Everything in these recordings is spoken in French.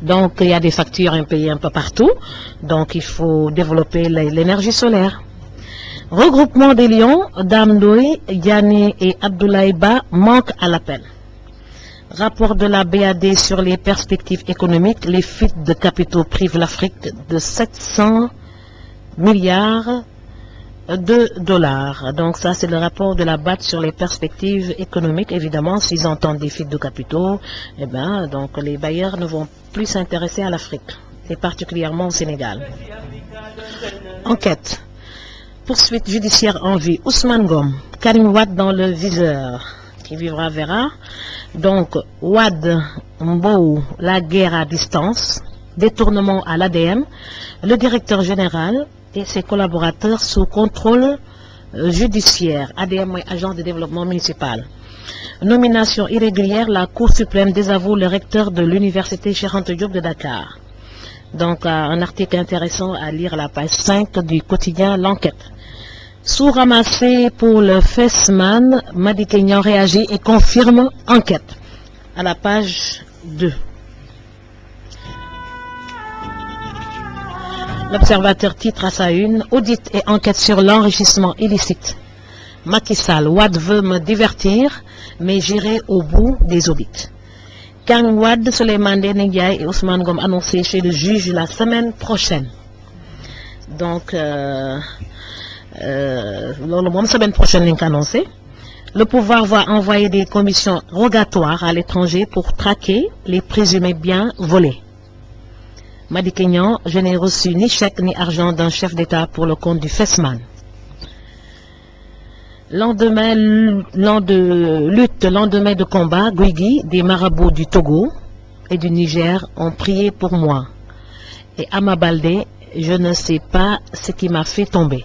Donc il y a des factures impayées un peu partout. Donc il faut développer l'énergie solaire. Regroupement des Lions, Dame Doy, Yanné et Abdoulaye Ba manquent à l'appel. Rapport de la BAD sur les perspectives économiques, les fuites de capitaux privent l'Afrique de 700 milliards de dollars. Donc ça c'est le rapport de la BAD sur les perspectives économiques. Évidemment, s'ils entendent des fuites de capitaux, eh ben, donc les bailleurs ne vont plus s'intéresser à l'Afrique, et particulièrement au Sénégal. Enquête. Poursuite judiciaire en vue. Ousmane Gom, Karim Wade dans le viseur. Qui vivra verra. Donc, Wade Mbou, la guerre à distance, détournement à l'ADM, le directeur général et ses collaborateurs sous contrôle judiciaire. ADM, agent de développement municipal. Nomination irrégulière, la Cour suprême désavoue le recteur de l'université Cheikh Anta Diop de Dakar. Donc, un article intéressant à lire à la page 5 du quotidien L'Enquête. Sous-ramassé pour le FESMAN, Madi Kenyan réagit et confirme enquête. À la page 2. L'Observateur titre à sa une, audit et enquête sur l'enrichissement illicite. Macky Sall, Wade veut me divertir, mais j'irai au bout des audits. Karim Wade, Souleymane Ndéné Ndiaye et Ousmane Gom annoncés chez le juge la semaine prochaine. Donc, la semaine prochaine, annoncé. Le pouvoir va envoyer des commissions rogatoires à l'étranger pour traquer les présumés biens volés. Madi Kenyan, je n'ai reçu ni chèque ni argent d'un chef d'État pour le compte du FESMAN. Lendemain de combat, Guigui, des marabouts du Togo et du Niger ont prié pour moi. Et Ama Baldé, je ne sais pas ce qui m'a fait tomber.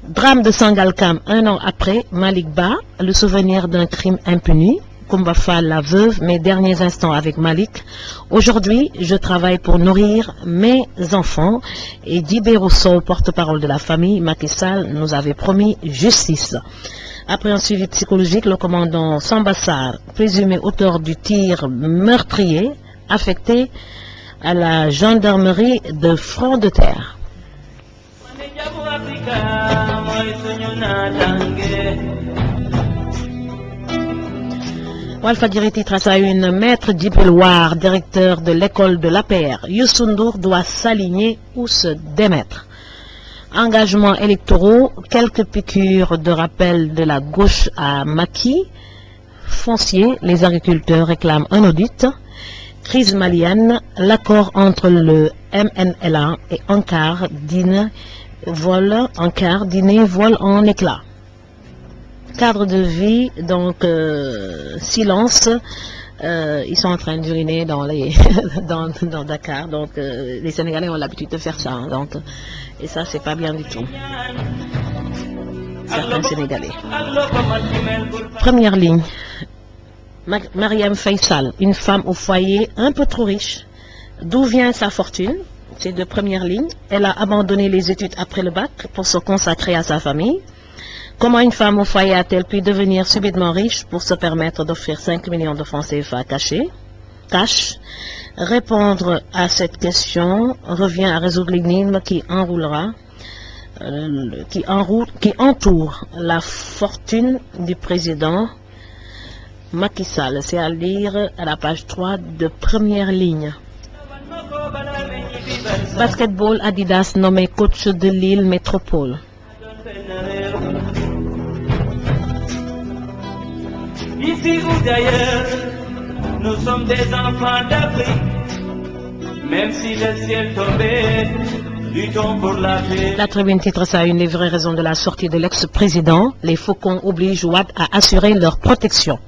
Drame de Sangalkam, un an après, Malick Ba, le souvenir d'un crime impuni. Koumba Fall, la veuve, mes derniers instants avec Malick. Aujourd'hui, je travaille pour nourrir mes enfants. Et Dibé Rousseau, porte-parole de la famille, Macky Sall nous avait promis justice. Après un suivi psychologique, le commandant Sambassar, présumé auteur du tir meurtrier, affecté à la gendarmerie de Front de Terre. Walfadjri titre à sa une, Maître Djibelouar, directeur de l'école de l'APR. Youssou Ndour doit s'aligner ou se démettre. Engagements électoraux, quelques piqûres de rappel de la gauche à Macky. Foncier, les agriculteurs réclament un audit. Crise malienne, l'accord entre le MNLA et Ankar dîner vol en éclats. Cadre de vie, donc silence, ils sont en train d'uriner dans Dakar, donc les Sénégalais ont l'habitude de faire ça, hein, donc, et ça c'est pas bien du tout. Certains Sénégalais. Première ligne, Mariam Faisal, une femme au foyer un peu trop riche. D'où vient sa fortune? C'est de première ligne. Elle a abandonné les études après le bac pour se consacrer à sa famille. Comment une femme au foyer a-t-elle pu devenir subitement riche pour se permettre d'offrir 5 millions de francs CFA cash? Répondre à cette question revient à résoudre l'énigme qui entoure la fortune du président Macky Sall. C'est à lire à la page 3 de première ligne. Basketball, Adidas nommé coach de Lille Métropole. Ici ou d'ailleurs, nous sommes des enfants d'Afrique. Même si le ciel tombait, luttons pour la paix. La tribune titre ça une des vraies raisons de la sortie de l'ex-président. Les faucons obligent Wade à assurer leur protection.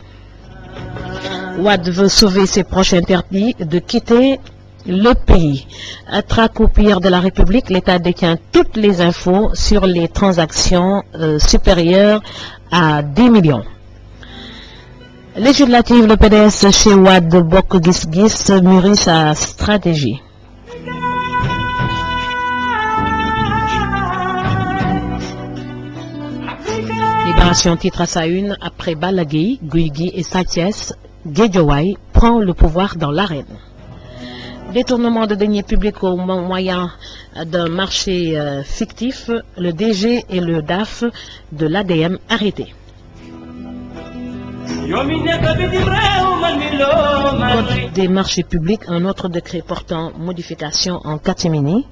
Wade veut sauver ses proches interdits de quitter le pays. Traque aux pires de la République, l'État détient toutes les infos sur les transactions supérieures à 10 millions. Législative, le PDS chez Wade Bok Gis mûrit sa stratégie. Libération titre à sa une, après Balagui, Guigui et Sathiès, Guédiawaye prend le pouvoir dans l'arène. Détournement de deniers publics au moyen d'un marché fictif, le DG et le DAF de l'ADM arrêtés. Code des marchés publics, un autre décret portant modification en catimini.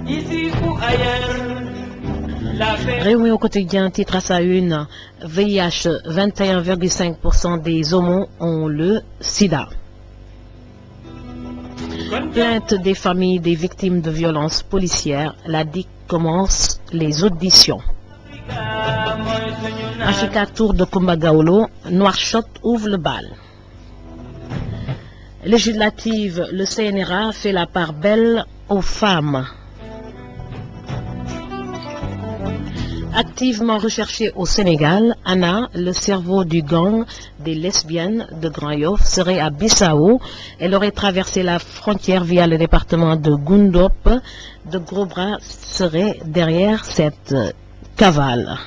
Ici ou ailleurs, Réunion au quotidien, titre à sa une, VIH, 21,5% des homos ont le sida. Plainte des familles des victimes de violences policières, la DIC commence les auditions. Africa Tour de Kumbagaolo, Nouakchott ouvre le bal. Législative, le CNRA fait la part belle aux femmes. Activement recherché au Sénégal, Anna, le cerveau du gang des lesbiennes de Grand Yoff, serait à Bissau. Elle aurait traversé la frontière via le département de Goundop. De gros bras seraient derrière cette cavale.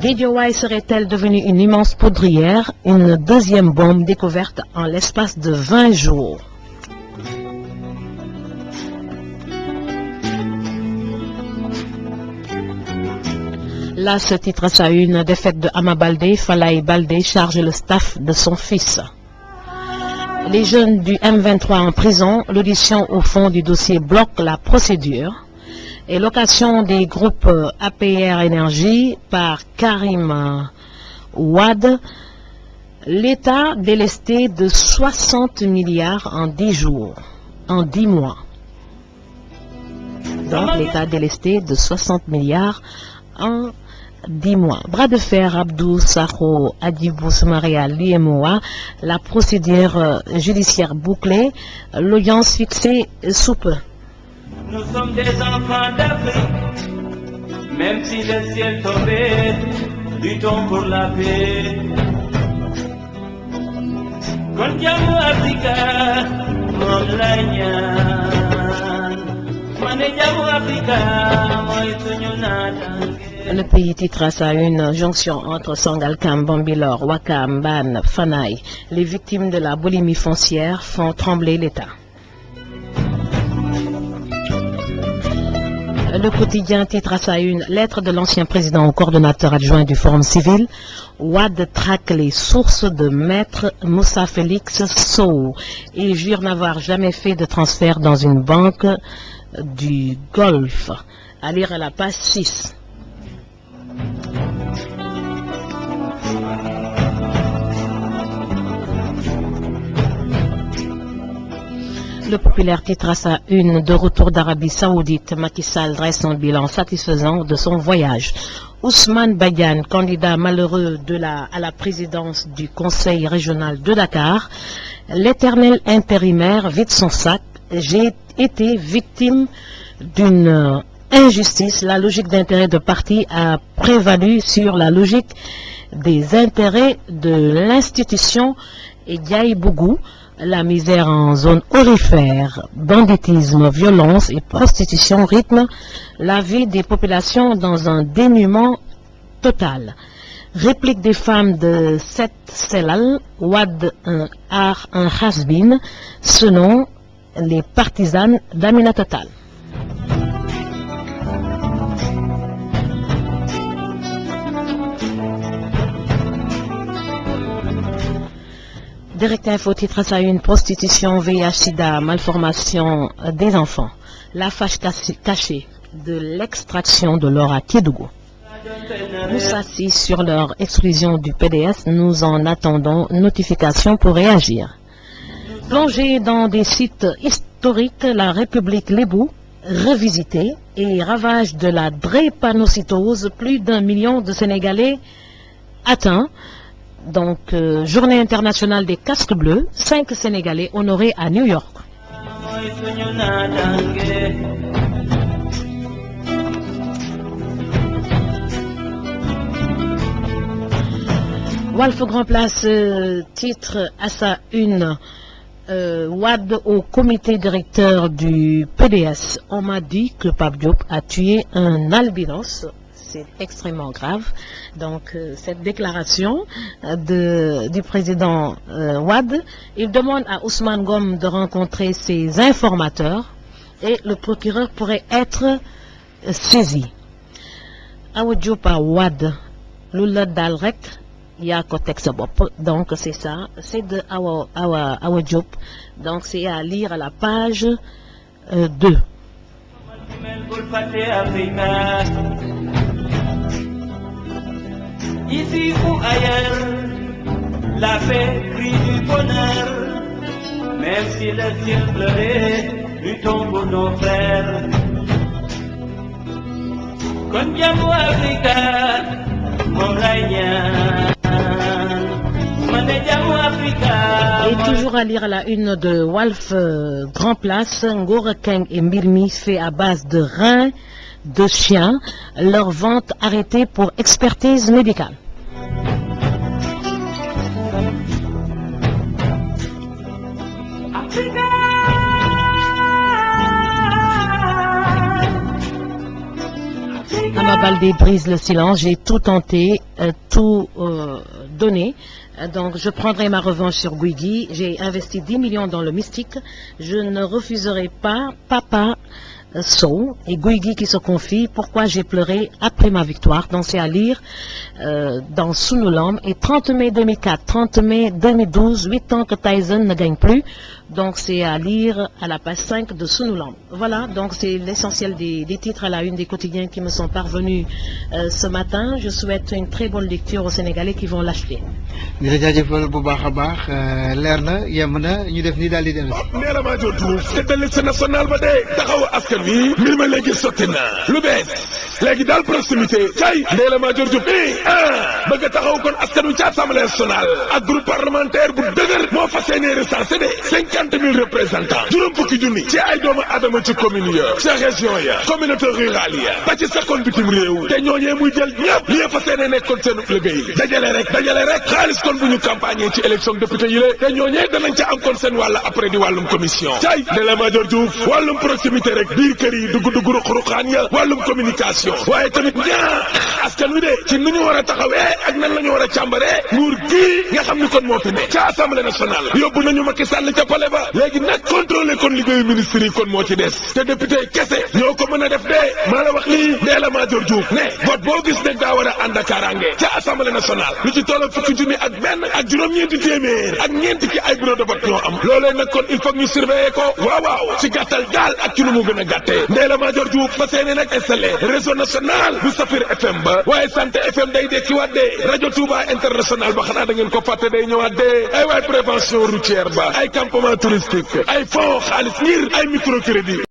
Guédiawaye serait-elle devenue une immense poudrière? Une deuxième bombe découverte en l'espace de 20 jours. Là, ce titre à sa une, défaite de Ama Baldé, Falaye Baldé charge le staff de son fils. Les jeunes du M23 en prison, l'audition au fond du dossier bloque la procédure. Et location des groupes APR Énergie par Karim Ouad, l'État délesté de 60 milliards en 10 jours, en 10 mois. Donc l'État délesté de 60 milliards en 10 mois. Bras de fer, Abdou Sakho, Adibou Soumaria, l'IMOA, la procédure judiciaire bouclée, l'audience fixée sous peu. nous sommes des enfants d'Afrique, même si le ciel tombait, luttons pour la paix. Kon jamu Africa, mon lagnan, mané jamu Africa, moi suñu natangue. Le pays titre à sa une, jonction entre Sangalkam, Bambilor, Wakam, Ban, Fanaï. Les victimes de la boulimie foncière font trembler l'État. Le quotidien titre à sa une, lettre de l'ancien président au coordonnateur adjoint du Forum civil. Ouad traque les sources de maître Moussa Félix Sow et jure n'avoir jamais fait de transfert dans une banque du Golfe. À lire à la page 6. Le populaire titre à sa une, de retour d'Arabie Saoudite, Macky Sall dresse un bilan satisfaisant de son voyage. Ousmane Badiane, candidat malheureux à la présidence du Conseil régional de Dakar, l'éternel intérimaire vide son sac. J'ai été victime d'une injustice. La logique d'intérêt de parti a prévalu sur la logique des intérêts de l'institution. Et Diaye Bougou, la misère en zone aurifère, banditisme, violence et prostitution rythment la vie des populations dans un dénuement total. Réplique des femmes de Set Selal, Ouad un Ar un Hasbin, ce nom les partisanes d'Amina Total. Direct Info titre à sa une, prostitution, VIH-Sida, malformation des enfants. La fâche cachée de l'extraction de l'or à Kédougou. Nous s'assisent sur leur exclusion du PDS, nous en attendons notification pour réagir. Plongée dans des sites historiques, la République Lébou, revisitée, et ravage de la drépanocytose, plus d'1 million de Sénégalais atteints. Donc, journée internationale des casques bleus, 5 Sénégalais honorés à New York. Walf Grand Place titre à sa une, Ouad au comité directeur du PDS. On m'a dit que Pape Diop a tué un albinos. c'est extrêmement grave. Donc, cette déclaration du président Wade, il demande à Ousmane Ngom de rencontrer ses informateurs et le procureur pourrait être saisi. Awa Diop a Wade, Lula Dalrek, yaa ko teg sa bopp. Donc c'est ça, c'est de Awa Diop. Donc c'est à lire à la page 2. Ici ou ailleurs, la paix crie du bonheur. Même si le ciel pleurait, luttons pour nos frères. Kon jamu Africa, mon rayyan. Et toujours à lire à la une de Walf Grand Place, Ngor Keng et Mbirmi fait à base de reins de chiens, leur vente arrêtée pour expertise médicale. Ama Baldé brise le silence, j'ai tout tenté, tout donné. Donc je prendrai ma revanche sur Guigui. J'ai investi 10 millions dans le mystique. Je ne refuserai pas Papa Sow et Guigui qui se confie. Pourquoi j'ai pleuré après ma victoire. Donc c'est à lire dans Sunu Lamb. Et 30 mai 2004, 30 mai 2012, 8 ans que Tyson ne gagne plus. Donc c'est à lire à la page 5 de Sunu Lamb. Voilà, donc c'est l'essentiel des titres à la une des quotidiens qui me sont parvenus ce matin. Je souhaite une très bonne lecture aux Sénégalais qui vont l'acheter. di la jaajëfal bu baax a baax leer na yem na ñu def nii daal di dem. nee la maa jot tuuf te liste nationale ba dee taxaw askan wi mbir ma léegi sotti na lu bees léegi daal proximité cay nee la maa jot tuuf bëgg a taxaw kon askan wi ci assemblée nationale ak groupe parlementaire bu dëgër moo fas yéene recensé de 50 000 représentants juróom fukki junni ci ay doomu adama ci commune ya ci région ya communauté rurale ya ba ci sakkoon bitim réew te ñooñee muy jël ñëpp li fas yéene nekkoon seen liggéey dajale rek xaalis kon bu ñu campagne ci élection député yi la te ñooñee danañ ca am kon seen wàll après di wàllum commission cay de la Madior Diouf wàllum proximité rek biir kër yi dugg ruq-ruqaan ya wàllum communication waaye tamit ñaa askan wi de ci nu ñu war a taxawee ak nan la ñu war a càmbaree nguur gii nga xam ni kon moo fi ne ca assemblée nationale yóbbu nañu Macky Sall ca palais ba léegi nag contrôler kon liggéeyu ministre yi kon moo ci des te député kese ñoo ko mën a def de maa la wax lii de la Madior Diouf ne vote boo gis nag daa war a ànd ak kaaraange ca assemblée nationale lu ci tolloo fukki junni ak benn ak juróom-ñeenti téeméer ak ñeenti ci ay bureau de vote ñoo am loolee nag kon il faut ñu surveiller ko waaw ci gàttal daal ak ci nu mu gën a gàttee Ndella Madior Diouf fa seene nag installé réseau national bu Safir FM ba waaye Santé FM day dekkiwaat de rajo Touba international ba xanaa da ngeen ko fàtte day ñëwaat de ay waay prévention routière ba ay campement touristique ay fonds xaalis ngir ay microcrédit